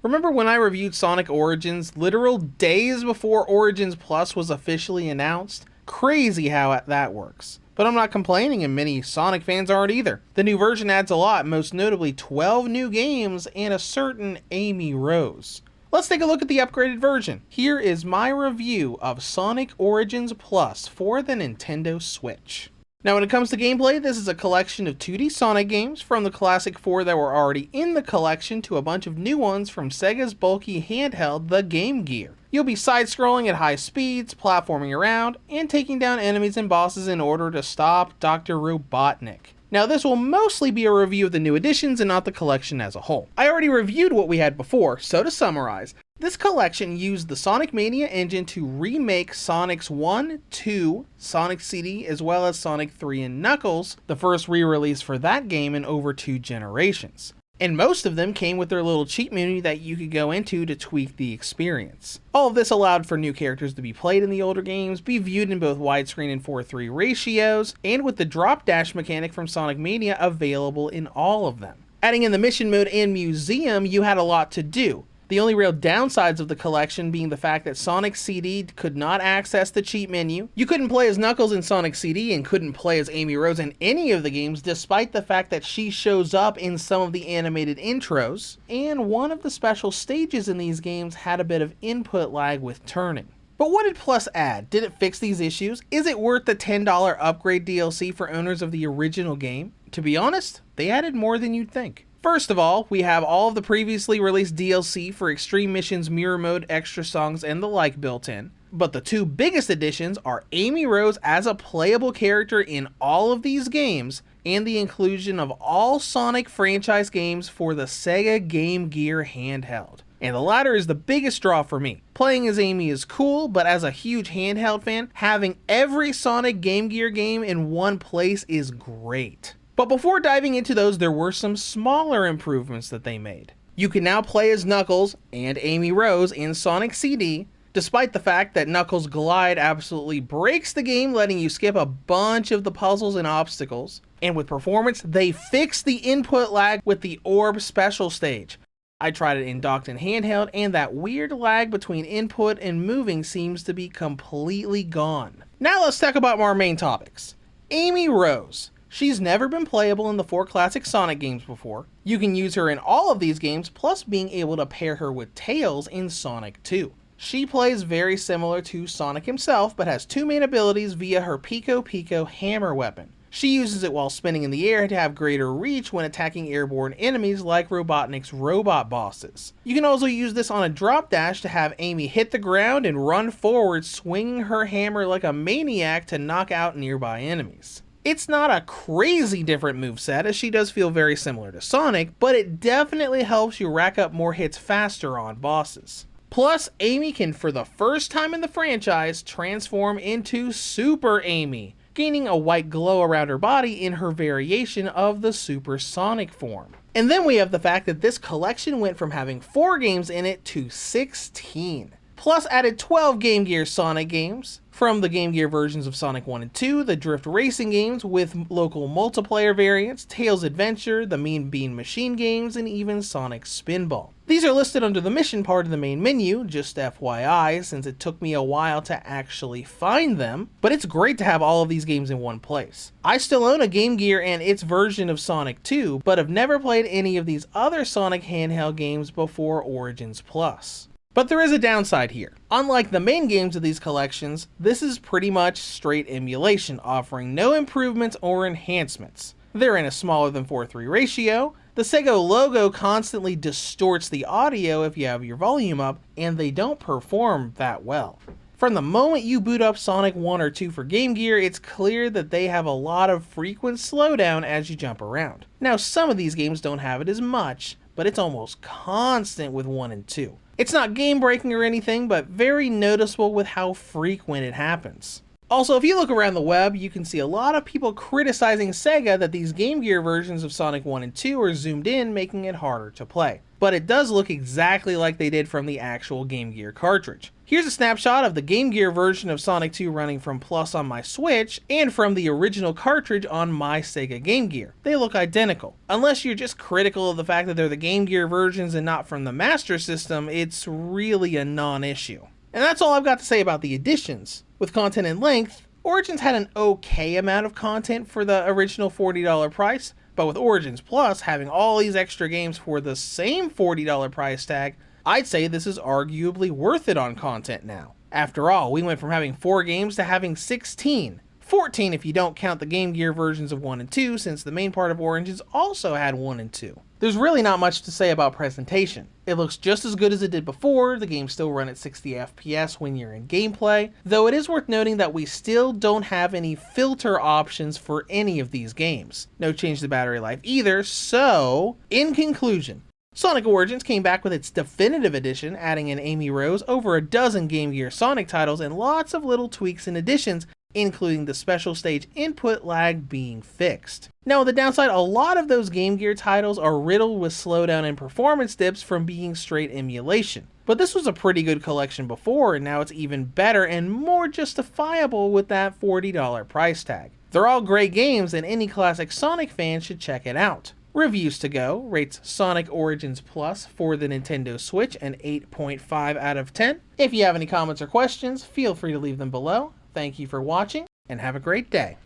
Remember when I reviewed Sonic Origins literal days before Origins Plus was officially announced? Crazy how that works. But I'm not complaining, and many Sonic fans aren't either. The new version adds a lot, most notably 12 new games and a certain Amy Rose. Let's take a look at the upgraded version. Here is my review of Sonic Origins Plus for the Nintendo Switch. Now when it comes to gameplay, this is a collection of 2D Sonic games, from the classic 4 that were already in the collection to a bunch of new ones from Sega's bulky handheld, the Game Gear. You'll be side-scrolling at high speeds, platforming around, and taking down enemies and bosses in order to stop Dr. Robotnik. Now this will mostly be a review of the new additions and not the collection as a whole. I already reviewed what we had before, so to summarize, this collection used the Sonic Mania engine to remake Sonic's 1, 2, Sonic CD, as well as Sonic 3 and Knuckles, the first re-release for that game in over 2 generations. And most of them came with their little cheat menu that you could go into to tweak the experience. All of this allowed for new characters to be played in the older games, be viewed in both widescreen and 4:3 ratios, and with the drop dash mechanic from Sonic Mania available in all of them. Adding in the mission mode and museum, you had a lot to do. The only real downsides of the collection being the fact that Sonic CD could not access the cheat menu. You couldn't play as Knuckles in Sonic CD and couldn't play as Amy Rose in any of the games, despite the fact that she shows up in some of the animated intros. And one of the special stages in these games had a bit of input lag with turning. But what did Plus add? Did it fix these issues? Is it worth the $10 upgrade DLC for owners of the original game? To be honest, they added more than you'd think. First of all, we have all of the previously released DLC for Extreme Missions, Mirror Mode, Extra Songs, and the like built in. But the 2 biggest additions are Amy Rose as a playable character in all of these games, and the inclusion of all Sonic franchise games for the Sega Game Gear handheld. And the latter is the biggest draw for me. Playing as Amy is cool, but as a huge handheld fan, having every Sonic Game Gear game in one place is great. But before diving into those, there were some smaller improvements that they made. You can now play as Knuckles and Amy Rose in Sonic CD, despite the fact that Knuckles' glide absolutely breaks the game, letting you skip a bunch of the puzzles and obstacles. And with performance, they fixed the input lag with the Orb Special Stage. I tried it in docked and handheld, and that weird lag between input and moving seems to be completely gone. Now let's talk about our main topics. Amy Rose. She's never been playable in the 4 classic Sonic games before. You can use her in all of these games, plus being able to pair her with Tails in Sonic 2. She plays very similar to Sonic himself, but has 2 main abilities via her Pico Pico hammer weapon. She uses it while spinning in the air to have greater reach when attacking airborne enemies like Robotnik's robot bosses. You can also use this on a drop dash to have Amy hit the ground and run forward, swinging her hammer like a maniac to knock out nearby enemies. It's not a crazy different moveset, as she does feel very similar to Sonic, but it definitely helps you rack up more hits faster on bosses. Plus, Amy can, for the first time in the franchise, transform into Super Amy, gaining a white glow around her body in her variation of the Super Sonic form. And then we have the fact that this collection went from having 4 games in it to 16. Plus added 12 Game Gear Sonic games, from the Game Gear versions of Sonic 1 and 2, the Drift Racing games with local multiplayer variants, Tails Adventure, the Mean Bean Machine games, and even Sonic Spinball. These are listed under the mission part of the main menu, just FYI, since it took me a while to actually find them, but it's great to have all of these games in one place. I still own a Game Gear and its version of Sonic 2, but have never played any of these other Sonic handheld games before Origins Plus. But there is a downside here. Unlike the main games of these collections, this is pretty much straight emulation, offering no improvements or enhancements. They're in a smaller than 4:3 ratio, the Sega logo constantly distorts the audio if you have your volume up, and they don't perform that well. From the moment you boot up Sonic 1 or 2 for Game Gear, it's clear that they have a lot of frequent slowdown as you jump around. Now some of these games don't have it as much, but it's almost constant with 1 and 2. It's not game breaking or anything, but very noticeable with how frequent it happens. Also, if you look around the web, you can see a lot of people criticizing Sega that these Game Gear versions of Sonic 1 and 2 are zoomed in, making it harder to play. But it does look exactly like they did from the actual Game Gear cartridge. Here's a snapshot of the Game Gear version of Sonic 2 running from Plus on my Switch, and from the original cartridge on my Sega Game Gear. They look identical. Unless you're just critical of the fact that they're the Game Gear versions and not from the Master System, it's really a non-issue. And that's all I've got to say about the editions. With content and length, Origins had an okay amount of content for the original $40 price, but with Origins Plus having all these extra games for the same $40 price tag, I'd say this is arguably worth it on content now. After all, we went from having 4 games to having 16. 14 if you don't count the Game Gear versions of 1 and 2, since the main part of Origins also had 1 and 2. There's really not much to say about presentation. It looks just as good as it did before, the games still run at 60 FPS when you're in gameplay, though it is worth noting that we still don't have any filter options for any of these games. No change to battery life either, so, in conclusion, Sonic Origins came back with its definitive edition, adding in Amy Rose, over a dozen Game Gear Sonic titles, and lots of little tweaks and additions, including the special stage input lag being fixed. Now on the downside, a lot of those Game Gear titles are riddled with slowdown and performance dips from being straight emulation. But this was a pretty good collection before, and now it's even better and more justifiable with that $40 price tag. They're all great games, and any classic Sonic fan should check it out. Reviews to Go rates Sonic Origins Plus for the Nintendo Switch an 8.5 out of 10. If you have any comments or questions, feel free to leave them below. Thank you for watching, and have a great day.